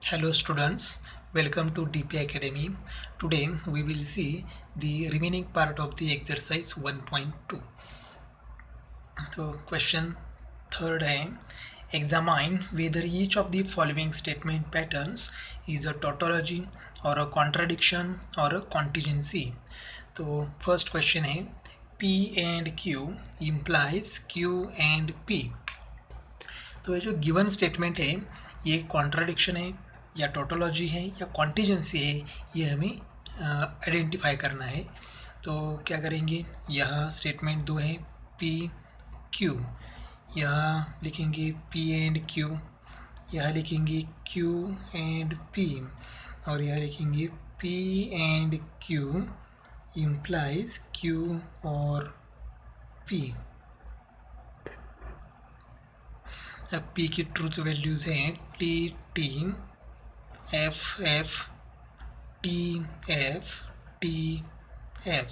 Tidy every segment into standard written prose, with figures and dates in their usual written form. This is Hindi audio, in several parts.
Hello students, welcome to DP Academy. Today we will see the remaining part of the exercise 1.2. तो क्वेश्चन थर्ड है, examine whether each of the following statement patterns is a tautology or a contradiction or a contingency. तो फर्स्ट क्वेश्चन है P and Q implies Q and P. तो ये जो गिवन स्टेटमेंट है ये कॉन्ट्राडिक्शन है या टोटोलॉजी है या कॉन्टीजेंसी है, ये हमें आइडेंटिफाई करना है. तो क्या करेंगे, यहाँ स्टेटमेंट दो है पी क्यू, यहाँ लिखेंगे पी एंड क्यू, यहाँ लिखेंगे क्यू एंड पी, और यहाँ लिखेंगे P and Q implies Q और पी. अब पी की ट्रूथ वैल्यूज़ हैं T T, F F, T F, T F.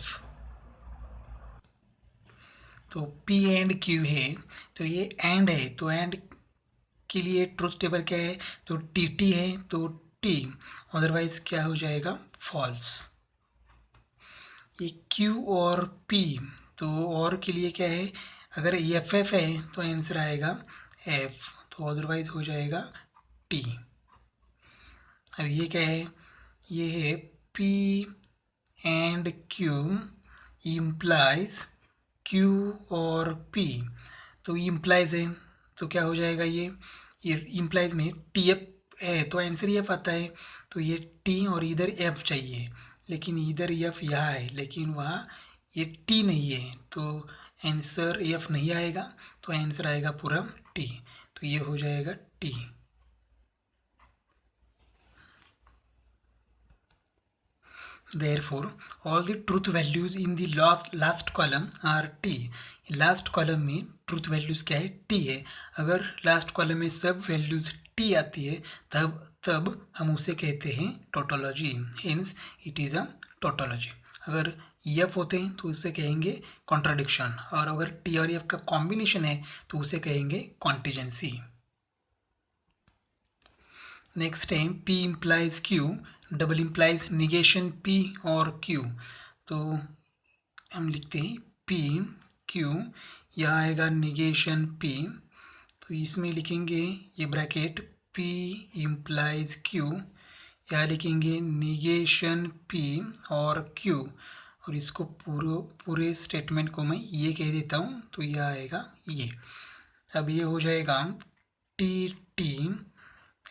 तो पी एंड क्यू है, तो ये एंड है, तो एंड के लिए ट्रूथ टेबल क्या है, तो टी टी है तो टी, अदरवाइज क्या हो जाएगा, फॉल्स. ये क्यू और पी, तो और के लिए क्या है, अगर एफ एफ है तो आंसर आएगा एफ, तो अदरवाइज हो जाएगा टी. अब ये क्या है, ये है P and Q implies Q और पी. तो इम्प्लाइज है तो क्या हो जाएगा, ये इम्प्लाइज में टी एफ है तो आंसर एफ आता है, तो ये टी और इधर एफ चाहिए, लेकिन इधर एफ यहाँ है लेकिन वहाँ ये टी नहीं है, तो आंसर एफ नहीं आएगा, तो आंसर आएगा पूरा टी, तो ये हो जाएगा T. Therefore, all the truth values in the last column are t. Last column में ट्रूथ वैल्यूज़ क्या है, t है. अगर लास्ट कॉलम में सब वैल्यूज़ t आती है तब हम उसे कहते हैं tautology. Hence it is a tautology. अगर एफ होते हैं तो उसे कहेंगे कॉन्ट्राडिक्शन, और अगर टी और एफ का कॉम्बिनेशन है तो उसे कहेंगे कॉन्टीजेंसी. नेक्स्ट है P implies Q, double implies negation P और Q. तो हम लिखते हैं P Q, यह आएगा निगेशन P, तो इसमें लिखेंगे ये ब्रैकेट P इम्प्लाइज Q, यहाँ लिखेंगे निगेशन P और Q, और इसको पूरे स्टेटमेंट को मैं ये कह देता हूँ, तो यह आएगा ये. अब ये हो जाएगा टी टी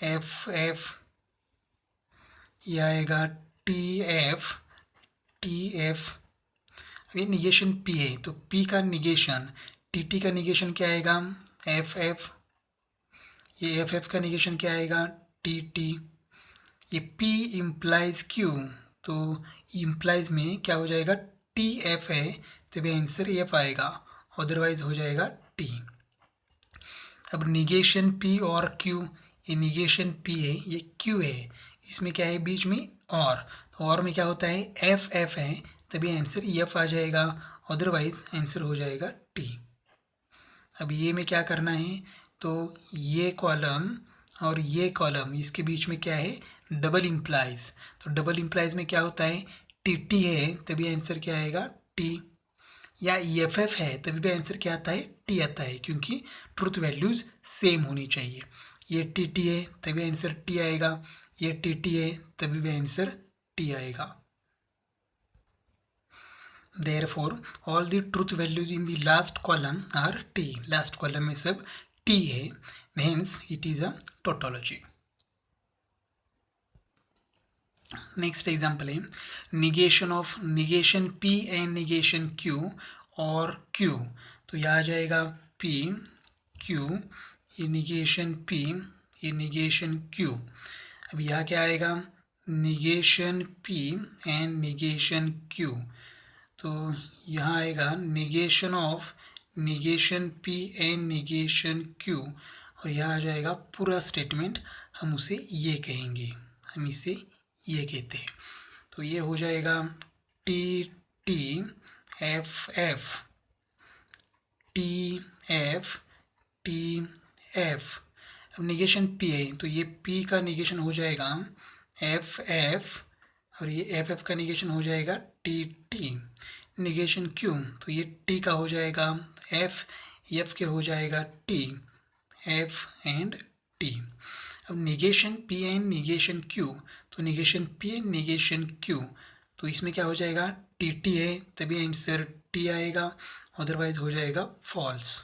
एफ एफ, ये आएगा टी एफ टी एफ. ये निगेशन पी है तो पी का निगेशन, टी टी का निगेशन क्या आएगा, एफ एफ. ये एफ एफ का निगेशन क्या आएगा, टी टी. ये पी इम्प्लाइज क्यू, तो इम्प्लाइज में क्या हो जाएगा, टी एफ है तभी आंसर एफ आएगा, अदरवाइज हो जाएगा टी. अब निगेशन पी और क्यू, ये निगेशन पी है ये क्यू है, इसमें क्या है बीच में और में क्या होता है एफ एफ है तभी आंसर एफ आ जाएगा, अदरवाइज आंसर हो जाएगा टी. अब ये में क्या करना है, तो ये कॉलम और ये कॉलम इसके बीच में क्या है, डबल इम्प्लाइज. तो डबल इम्प्लाइज में क्या होता है, टी टी है तभी आंसर क्या आएगा टी, या एफ एफ है तभी भी आंसर क्या आता है, टी आता है, क्योंकि ट्रूथ वैल्यूज़ सेम होनी चाहिए. ये टी टी है तभी आंसर टी आएगा, ये टी टी है तभी भी आंसर टी आएगा. Therefore, all the truth values in the last column are t. Last column में सब t है, hence it is a tautology. Next example है negation of negation p and negation q और q. तो यह आ जाएगा p q, ये निगेशन p, ये निगेशन q. अब यहाँ क्या आएगा, negation p and negation q. तो यहाँ आएगा negation of negation p and negation q, और यहाँ आ जाएगा पूरा स्टेटमेंट, हम उसे ये कहेंगे, हम इसे ये कहते हैं. तो ये हो जाएगा T T F F, T F T F. अब निगेशन पी है तो ये पी का निगेशन हो जाएगा एफ एफ, और ये एफ एफ का निगेशन हो जाएगा टी टी। निगेशन क्यू तो ये टी का हो जाएगा एफ, एफ के हो जाएगा टी, एफ एंड टी। अब negation P and negation Q, तो negation P and negation Q, तो इसमें क्या हो जाएगा टी टी है तभी आंसर टी आएगा, अदरवाइज हो जाएगा फॉल्स।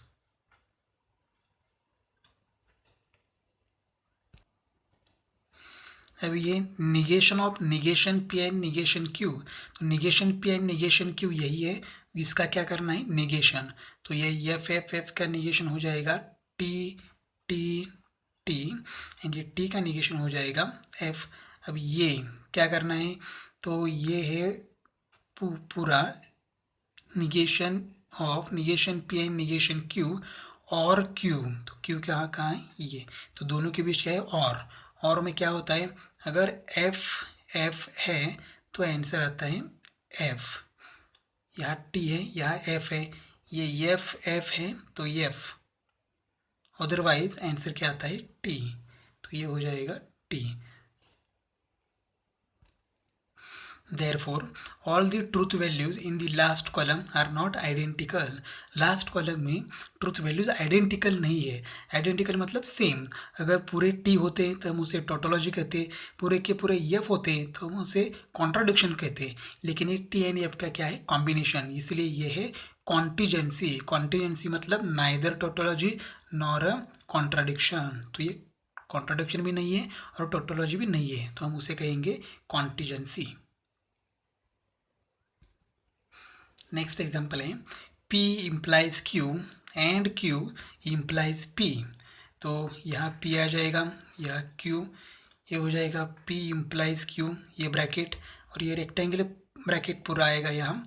अब ये negation of negation P and negation Q, तो negation P and negation Q यही है, इसका क्या करना है निगेशन, तो ये एफ एफ एफ का निगेशन हो जाएगा टी टी टी, एंड ये टी का निगेशन हो जाएगा एफ। अब ये क्या करना है, तो ये है पूरा negation of negation P and negation Q और क्यू, तो क्यू क्या कहाँ है ये, तो दोनों के बीच क्या है और में क्या होता है, अगर एफ एफ है तो आंसर आता है एफ, यहाँ टी है यहाँ एफ है, ये एफ एफ है तो एफ, अदरवाइज आंसर क्या आता है टी, तो ये हो जाएगा T. Therefore, all the truth values in the last column are not identical. Last column में ट्रूथ वैल्यूज आइडेंटिकल नहीं है। आइडेंटिकल मतलब सेम। अगर पूरे टी होते तो हम उसे टोटोलॉजी कहते, पूरे के पूरे एफ होते तो हम उसे कॉन्ट्राडिक्शन कहते, लेकिन ये टी एंड एफ का क्या है कॉम्बिनेशन, इसलिए ये है कॉन्टीजेंसी। कॉन्टीजेंसी मतलब नाइदर टोटोलॉजी नॉर कॉन्ट्राडिक्शन, तो ये कॉन्ट्राडिक्शन भी नहीं है और टोटोलॉजी भी नहीं है, तो हम उसे कहेंगे कॉन्टीजेंसी। नेक्स्ट एग्जाम्पल है P implies Q and Q implies P, तो यहाँ P आ जाएगा, यह Q, ये हो जाएगा P इम्प्लाइज Q, ये ब्रैकेट और ये रेक्टेंगुलर ब्रैकेट पूरा आएगा यहाँ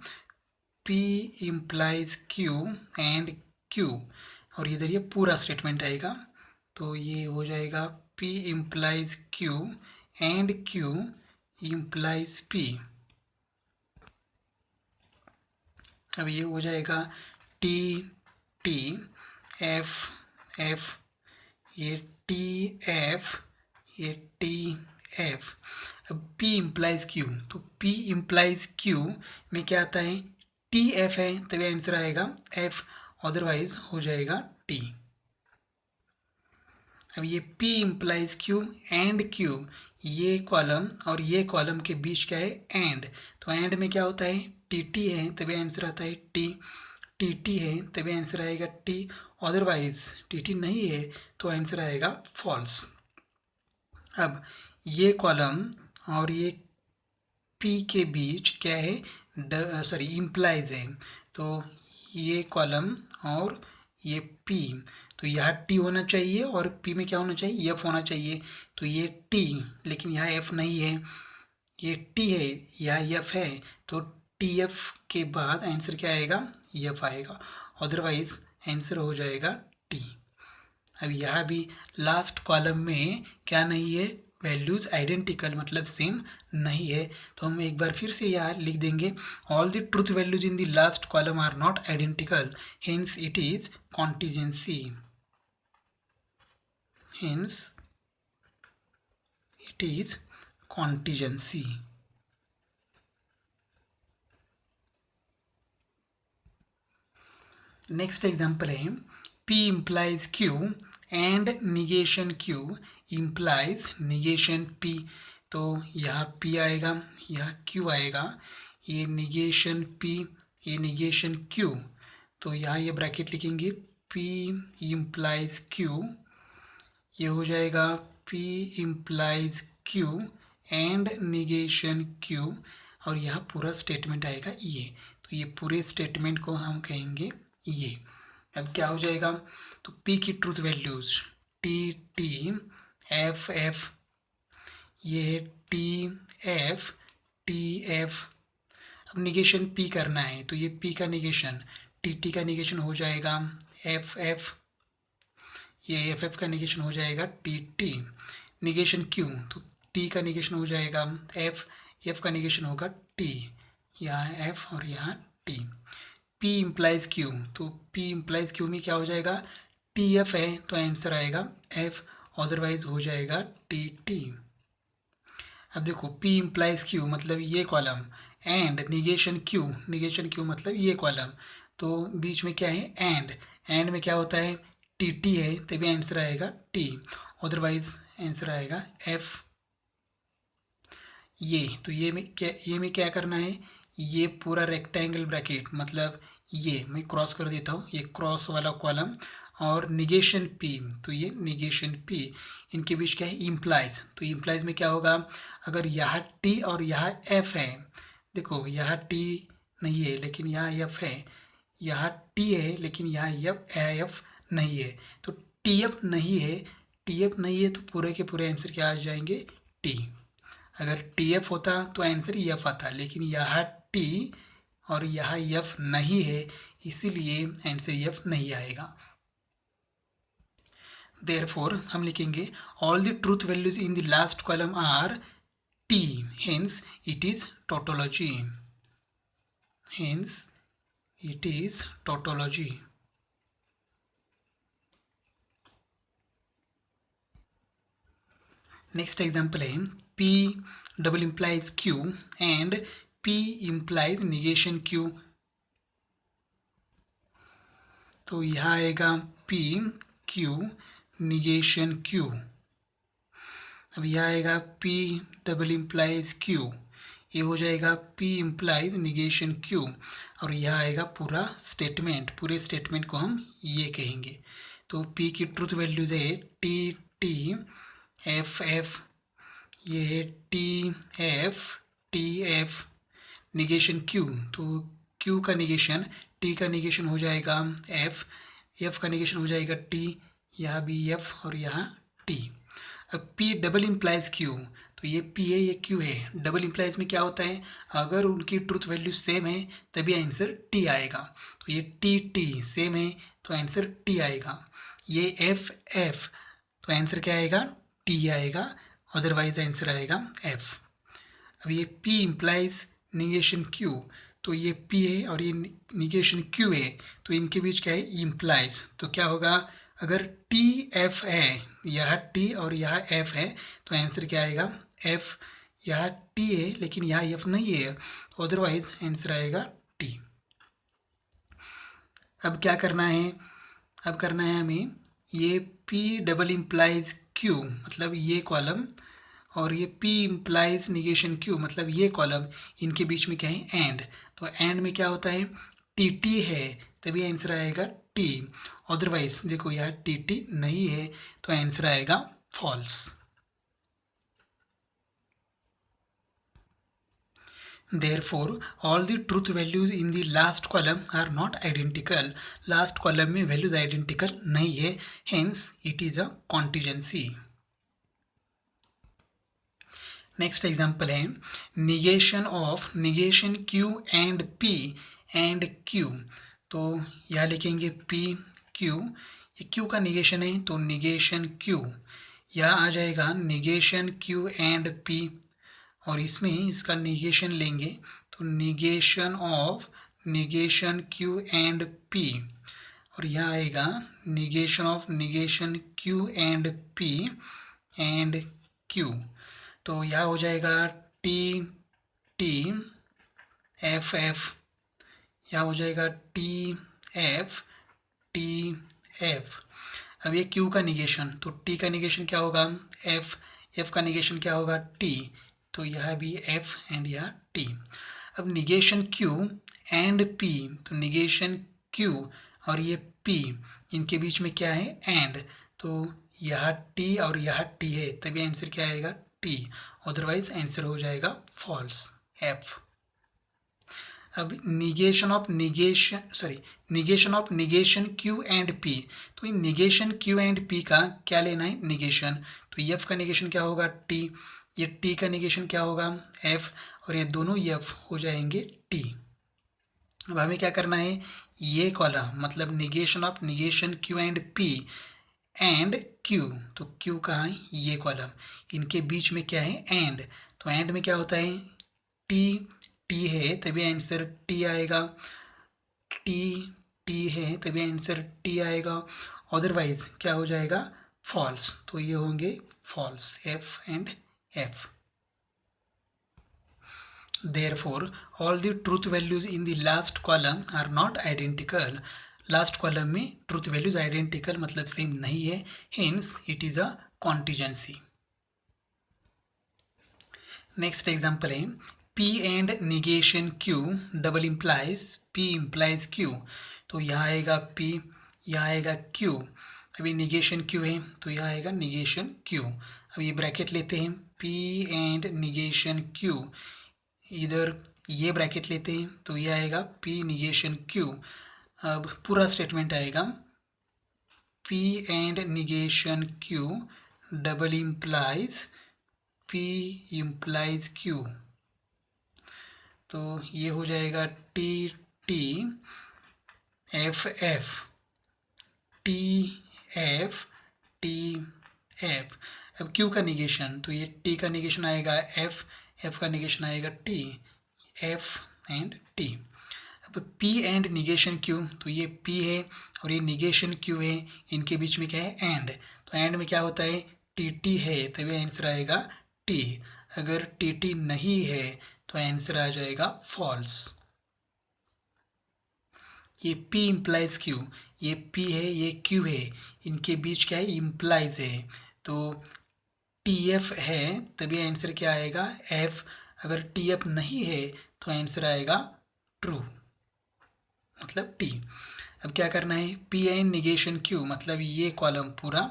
P implies Q and Q, और इधर ये पूरा स्टेटमेंट आएगा, तो ये हो जाएगा P implies Q and Q implies P। अब ये हो जाएगा टी टी एफ एफ, ये टी एफ, ये टी एफ। अब P इम्प्लाइज Q, तो P इम्प्लाइज Q में क्या आता है टी एफ है तभी आंसर आएगा F, अदरवाइज हो जाएगा T। अब ये P implies Q and Q, ये कॉलम और ये कॉलम के बीच क्या है एंड, तो एंड में क्या होता है टी टी है तभी आंसर आता है टी, टी टी है तभी आंसर आएगा टी, अदरवाइज टी टी नहीं है तो आंसर आएगा फॉल्स। अब ये कॉलम और ये P के बीच क्या है सॉरी इम्प्लाइज है, तो ये कॉलम और ये P, तो यहाँ T होना चाहिए और P में क्या होना चाहिए F होना चाहिए, तो ये T लेकिन यहाँ F नहीं है, ये T है यहाँ F है, तो टी एफ के बाद आंसर क्या आएगा एफ आएगा, अदरवाइज आंसर हो जाएगा टी। अब यहाँ भी लास्ट कॉलम में क्या नहीं है वैल्यूज आइडेंटिकल मतलब सेम नहीं है, तो हम एक बार फिर से यहाँ लिख देंगे all the truth values in the last column are not identical, hence it is contingency, hence it is contingency. Next example है P implies Q and negation Q implies negation P, तो यहाँ P आएगा यहाँ Q आएगा, ये निगेशन P ये निगेशन Q, तो यहाँ ये ब्रैकेट लिखेंगे P इम्प्लाइज Q, ये हो जाएगा P implies Q and negation Q, और यहाँ पूरा स्टेटमेंट आएगा ये, तो ये पूरे स्टेटमेंट को हम कहेंगे ये। अब क्या हो जाएगा, तो P की truth values T T F F, ये टी एफ टी एफ। अब निगेशन P करना है तो ये P का निगेशन टी टी का निगेशन हो जाएगा एफ एफ, ये एफ एफ का निगेशन हो जाएगा टी टी। निगेशन Q तो T का निगेशन हो जाएगा एफ, एफ का निगेशन होगा T, यहाँ एफ और यहाँ T। P इम्प्लाइज Q, तो P इम्प्लाइज Q में क्या हो जाएगा टी एफ है तो आंसर आएगा F, अदरवाइज हो जाएगा टी टी। अब देखो P इम्प्लाइज Q मतलब ये कॉलम, एंड निगेशन Q मतलब ये कॉलम, तो बीच में क्या है एंड में क्या होता है टी टी है, तभी आंसर आएगा टी, अदरवाइज आंसर आएगा F। ये में क्या करना है, ये पूरा रेक्टेंगल ब्रैकेट मतलब ये मैं क्रॉस कर देता हूँ, ये क्रॉस वाला कॉलम और निगेशन P, तो ये निगेशन P, इनके बीच क्या है इम्प्लाइज, तो इम्प्लाइज में क्या होगा, अगर यहाँ T और यहाँ F है, देखो यहाँ T नहीं है लेकिन यहाँ F है, यहाँ T है लेकिन यहाँ F नहीं है, तो टी एफ नहीं है तो पूरे के पूरे आंसर क्या आ जाएंगे T। अगर टी एफ होता तो आंसर एफ आता, लेकिन यहाँ टी और यहाँ एफ नहीं है, इसीलिए आंसर एफ नहीं आएगा। देयरफॉर हम लिखेंगे all the truth values in the last column R T, hence it is tautology, hence it is tautology. Next example है P double implies Q and P implies negation Q, तो यहाँ आएगा P Q निगेशन Q। अब यहाँ आएगा P डबल इम्प्लाइज Q, ये हो जाएगा P इम्प्लाइज निगेशन Q, और यहाँ आएगा पूरा स्टेटमेंट, पूरे स्टेटमेंट को हम ये कहेंगे। तो P की ट्रूथ वैल्यूज है T T F F, ये है टी एफ निगेशन Q, तो Q का निगेशन, T का निगेशन हो जाएगा F का निगेशन हो जाएगा T, यहाँ भी F और यहाँ T। अब P डबल इम्प्लाइज Q, तो ये P है ये Q है, डबल इम्प्लाइज में क्या होता है, अगर उनकी ट्रूथ वैल्यू सेम है तभी आंसर T आएगा, तो ये T सेम है तो आंसर T आएगा, ये F तो आंसर क्या आएगा T आएगा, अदरवाइज आंसर आएगा F। अब ये P इम्प्लाइज निगेशन Q, तो ये P है और ये निगेशन Q है, तो इनके बीच क्या है इम्प्लाइज, तो क्या होगा, अगर T F है, यह T और यह F है, तो आंसर क्या आएगा F, यह T है लेकिन यहाँ F नहीं है, तो अदरवाइज आंसर आएगा T। अब क्या करना है, अब करना है हमें ये P डबल इम्प्लाइज Q मतलब ये कॉलम, और ये P इम्प्लाइज निगेशन Q मतलब ये कॉलम, इनके बीच में क्या है एंड, तो एंड में क्या होता है टी है तभी आंसर आएगा T, अदरवाइज देखो यहाँ टी नहीं है तो आंसर आएगा false. Therefore, all the truth values in the last column are not identical. Last column में values identical नहीं है, hence it is a contingency. Next example है negation of negation Q and P and Q, तो यहाँ लिखेंगे P Q, ये Q का निगेशन है तो निगेशन Q, यहाँ आ जाएगा निगेशन Q एंड P, और इसमें इसका निगेशन लेंगे तो negation of negation Q and P, और यहाँ आएगा negation of negation Q and P and Q, तो यह हो जाएगा टी एफ, यह हो जाएगा टी एफ। अब ये क्यू का निगेशन, तो टी का निगेशन क्या होगा एफ का निगेशन क्या होगा टी, तो यह भी एफ एंड यह टी। अब निगेशन क्यू एंड पी, तो निगेशन क्यू और ये पी, इनके बीच में क्या है एंड, तो यह टी और यह टी है तभी आंसर क्या आएगा टी, अदरवाइज आंसर हो जाएगा फॉल्स एफ। अब negation of negation Q and P, तो इन निगेशन क्यू एंड पी का क्या लेना है निगेशन, तो एफ का निगेशन क्या होगा टी, ये टी का निगेशन क्या होगा एफ, और ये दोनों एफ हो जाएंगे टी। अब हमें क्या करना है, ये कॉलम मतलब negation of negation Q and P and Q, तो क्यू कहाँ है ये कॉलम, इनके बीच में क्या है एंड, तो एंड में क्या होता है टी है तभी आंसर टी आएगा, टी है तभी आंसर टी आएगा, अदरवाइज क्या हो जाएगा फॉल्स, तो ये होंगे false, F and F. Therefore, all the truth values in the last column are not identical. Last column में ट्रूथ वैल्यूज आइडेंटिकल मतलब सेम नहीं है, hence it is a contingency. Next example है P and negation Q double implies P implies Q। तो यहाँ आएगा P, यहाँ आएगा Q। अभी निगेशन Q है तो यहाँ आएगा निगेशन Q। अब ये ब्रैकेट लेते हैं, P एंड निगेशन Q, इधर ये ब्रैकेट लेते हैं तो ये आएगा P निगेशन Q। अब पूरा स्टेटमेंट आएगा P and negation Q double implies P implies Q। तो ये हो जाएगा T T F F T F T F। अब Q का निगेशन, तो ये T का निगेशन आएगा F, F का निगेशन आएगा T, F एंड T। अब P एंड निगेशन Q, तो ये P है और ये निगेशन Q है, इनके बीच में क्या है एंड। तो एंड में क्या होता है TT है तभी आंसर आएगा T। अगर TT नहीं है तो आंसर आ जाएगा फॉल्स। ये P इम्प्लाइज Q, ये P है ये Q है, इनके बीच क्या है इम्प्लाइज है, तो TF है तभी आंसर क्या आएगा F। अगर TF नहीं है तो आंसर आएगा ट्रू मतलब T। अब क्या करना है P एंड निगेशन Q मतलब ये कॉलम पूरा,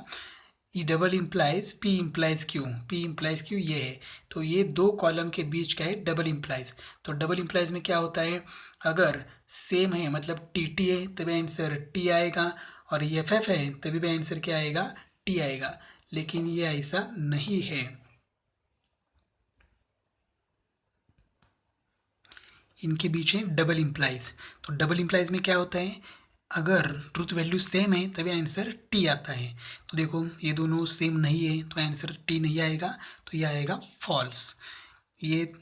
ये double implies P implies Q, P implies Q ये है, तो ये दो कॉलम के बीच का है डबल इम्प्लाइज। तो डबल इम्प्लाइज में क्या होता है अगर सेम है मतलब TT है तभी आंसर T आएगा, और ये FF है तभी भी आंसर क्या आएगा T आएगा, लेकिन ये ऐसा नहीं है। इनके बीच है डबल इम्प्लाइज। तो डबल इम्प्लाइज में क्या होता है अगर ट्रूथ वैल्यू सेम है तभी आंसर T आता है। तो देखो ये दोनों सेम नहीं है तो आंसर T नहीं आएगा, तो ये आएगा फॉल्स। ये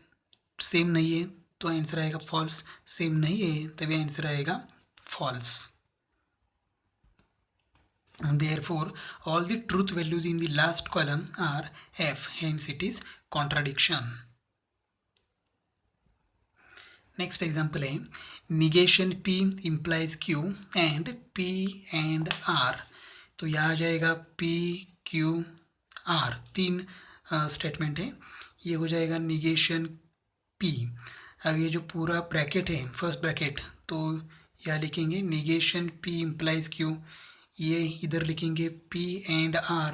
सेम नहीं है तो आंसर आएगा फॉल्स, सेम नहीं है तभी आंसर आएगा false. Therefore, all the truth values in the last column are F, hence it is contradiction. Next example है negation P implies Q and P and R। तो यहाँ आ जाएगा P Q R, तीन स्टेटमेंट है, ये हो जाएगा निगेशन P। अब ये जो पूरा ब्रैकेट है फर्स्ट ब्रैकेट, तो यहाँ लिखेंगे निगेशन P इम्प्लाइज Q, ये इधर लिखेंगे P एंड R,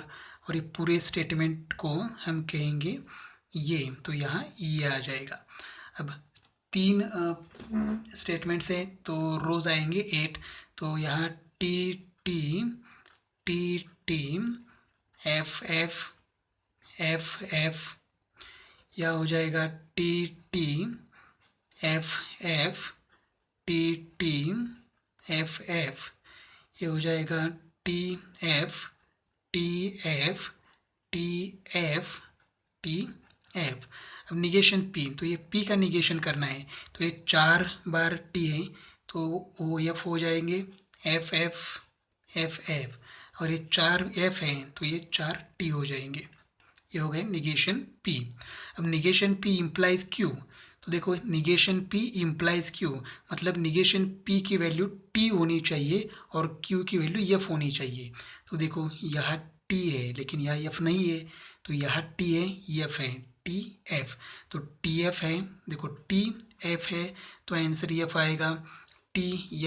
और ये पूरे स्टेटमेंट को हम कहेंगे ये, तो यहाँ ये आ जाएगा। अब तीन स्टेटमेंट्स है तो रोज आएंगे 8, तो यहाँ T T T T F F F F, यह हो जाएगा T T F F T T F F, ये हो जाएगा T F T F T F T F। अब निगेशन P, तो ये P का निगेशन करना है, तो ये 4 बार T है तो वो F हो जाएंगे F F F F, और ये 4 F है तो ये 4 T हो जाएंगे, ये हो गए निगेशन P। अब निगेशन P इम्प्लाइज Q, तो देखो निगेशन P इम्प्लाइज Q मतलब निगेशन P की वैल्यू T होनी चाहिए और Q की वैल्यू F होनी चाहिए। तो देखो यहाँ T है लेकिन यहाँ F नहीं है, तो यहाँ T है F है T F, तो T F है, देखो T F है तो आंसर F आएगा, T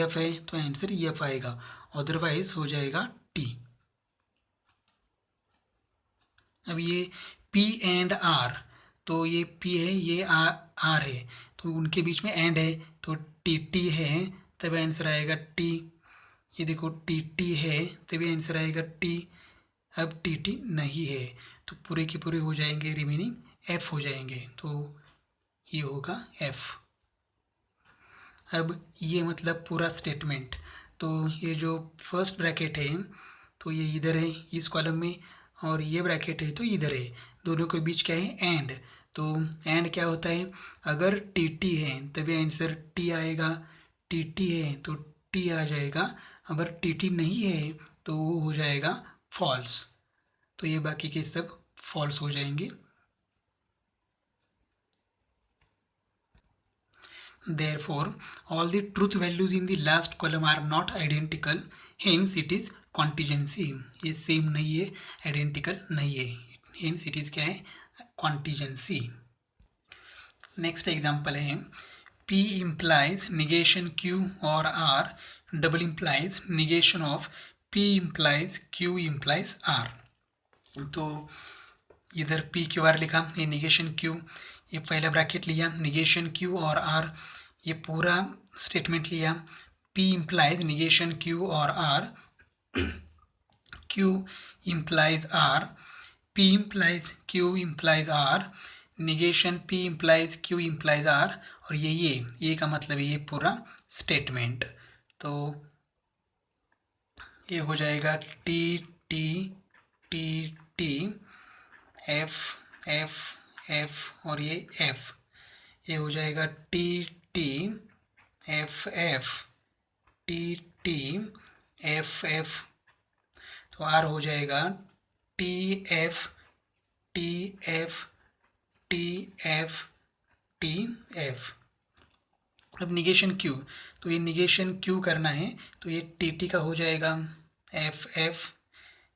F है तो आंसर F आएगा, अदरवाइज हो जाएगा T। अब ये P एंड R, तो ये P है ये R है, तो उनके बीच में एंड है तो TT है तभी आंसर आएगा T। ये देखो TT है तभी आंसर आएगा T। अब TT नहीं है तो पूरे के पूरे हो जाएंगे रिमेनिंग F हो जाएंगे, तो ये होगा F। अब ये मतलब पूरा स्टेटमेंट, तो ये जो फर्स्ट ब्रैकेट है तो ये इधर है इस कॉलम में, और ये ब्रैकेट है तो इधर है, दोनों के बीच क्या है एंड। तो एंड क्या होता है अगर TT है तभी आंसर T आएगा, TT है तो T आ जाएगा, अगर TT नहीं है तो वो हो जाएगा फॉल्स। तो ये बाकी के सब फॉल्स हो जाएंगे। Therefore, all the truth values in the last column are not identical, hence it is contingency। ये सेम नहीं है, आइडेंटिकल नहीं है, hence it is क्या है, contingency। नेक्स्ट एग्जाम्पल है P implies negation Q और R double implies negation of P implies Q implies R। तो इधर P क्यू आर लिखा, ये निगेशन Q, ये पहला ब्रैकेट लिया, निगेशन Q और R, ये पूरा स्टेटमेंट लिया। P implies निगेशन Q और R, Q implies R, P implies Q implies R, negation P implies Q implies R, और ये का मतलब ये पूरा स्टेटमेंट। तो ये हो जाएगा T T T T F F F और ये एफ, ये हो जाएगा T T F F T T F F. तो आर हो जाएगा T F T F T F T F. अब निगेशन क्यू, तो ये निगेशन क्यू करना है, तो ये टी टी का हो जाएगा एफ एफ,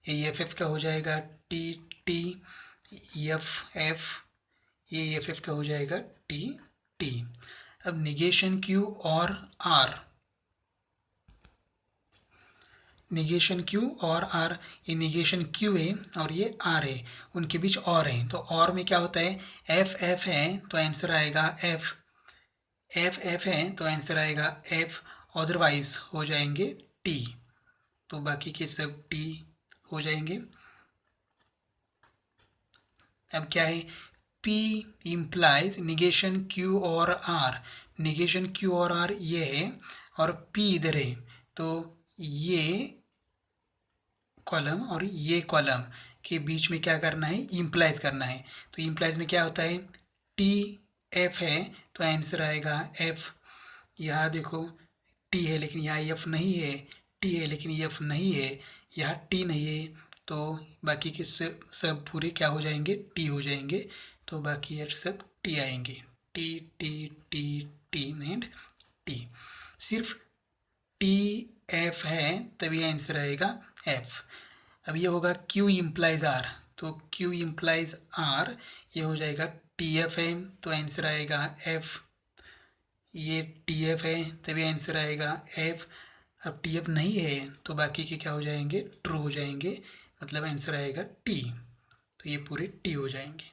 ये एफ एफ का हो जाएगा टी टी एफ एफ, ये एफ एफ का हो जाएगा टी टी। अब निगेशन क्यू और आर, निगेशन क्यू और आर, ये निगेशन क्यू है और ये आर है, उनके बीच और है, तो और में क्या होता है, एफ एफ है तो आंसर आएगा एफ, एफ एफ है तो आंसर आएगा एफ, अदरवाइज हो जाएंगे टी, तो बाकी के सब टी हो जाएंगे। अब क्या है, P इम्प्लाइज निगेशन Q और R, निगेशन Q और R ये है और P इधर है, तो ये कॉलम और ये कॉलम के बीच में क्या करना है, इम्प्लाइज करना है। तो इम्प्लाइज में क्या होता है, टी एफ है तो आंसर आएगा एफ। यहाँ देखो टी है लेकिन यहाँ एफ नहीं है, टी है लेकिन एफ नहीं है, यहाँ टी नहीं है, तो बाकी के सब पूरे क्या हो जाएंगे, टी हो जाएंगे, तो बाकी यार सब टी आएंगे, T T T T and T. सिर्फ टी एफ है तभी आंसर आएगा एफ। अब ये होगा क्यू इम्प्लाइज आर, तो क्यू इम्प्लाइज आर, ये हो जाएगा टी एफ है तो आंसर आएगा एफ, ये टी एफ है तभी आंसर आएगा एफ। अब टी एफ नहीं है तो बाकी के क्या हो जाएंगे, ट्रू हो जाएंगे, मतलब आंसर आएगा टी, तो ये पूरे टी हो जाएंगे।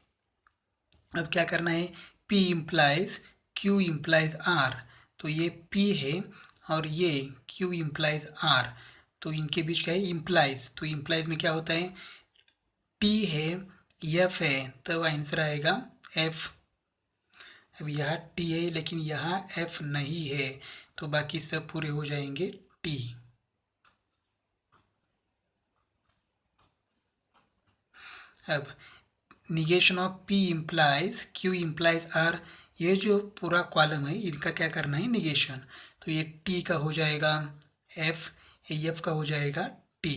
अब क्या करना है, P implies Q implies R, तो ये P है और ये Q इम्प्लाइज R, तो इनके बीच क्या है, इम्प्लाइज, तो इम्प्लाइज में क्या होता है, T है F है तब आंसर आएगा F। अब यहाँ T है लेकिन यहाँ F नहीं है, तो बाकी सब पूरे हो जाएंगे T। अब negation of P implies Q implies R, ये जो पूरा कॉलम है इनका क्या करना है, निगेशन, तो ये T का हो जाएगा F, ये F का हो जाएगा T,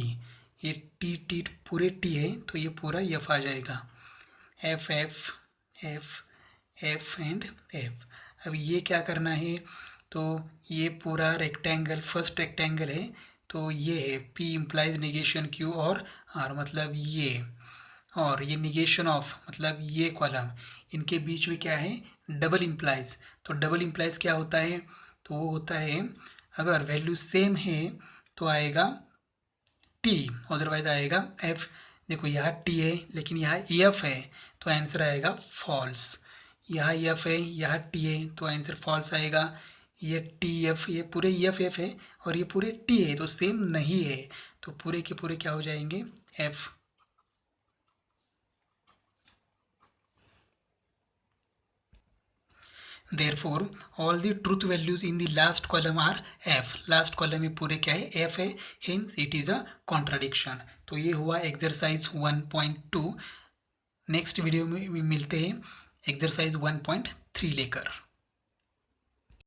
ये T T पूरे T है तो ये पूरा F आ जाएगा, F F F F and F। अब ये क्या करना है, तो ये पूरा रेक्टेंगल फर्स्ट रेक्टेंगल है, तो ये है P इम्प्लाइज निगेशन Q और R, मतलब ये, और ये निगेशन ऑफ मतलब ये कॉलम, इनके बीच में क्या है, डबल इम्प्लाइज। तो डबल इम्प्लाइज क्या होता है, तो वो होता है अगर वैल्यू सेम है तो आएगा टी, अदरवाइज आएगा एफ। देखो यहाँ टी है लेकिन यहाँ एफ है तो आंसर आएगा फॉल्स, यहाँ एफ है यहाँ टी है तो आंसर फॉल्स आएगा। ये टी एफ, ये पूरे एफ एफ है और ये पूरे टी है तो सेम नहीं है, तो पूरे के पूरे क्या हो जाएंगे, F. Therefore, all the truth values in the last column are f, last column में पूरे क्या है, f है, hence it is a contradiction। तो ये हुआ एक्सरसाइज 1.2। नेक्स्ट वीडियो में मिलते हैं एक्सरसाइज 1.3 लेकर।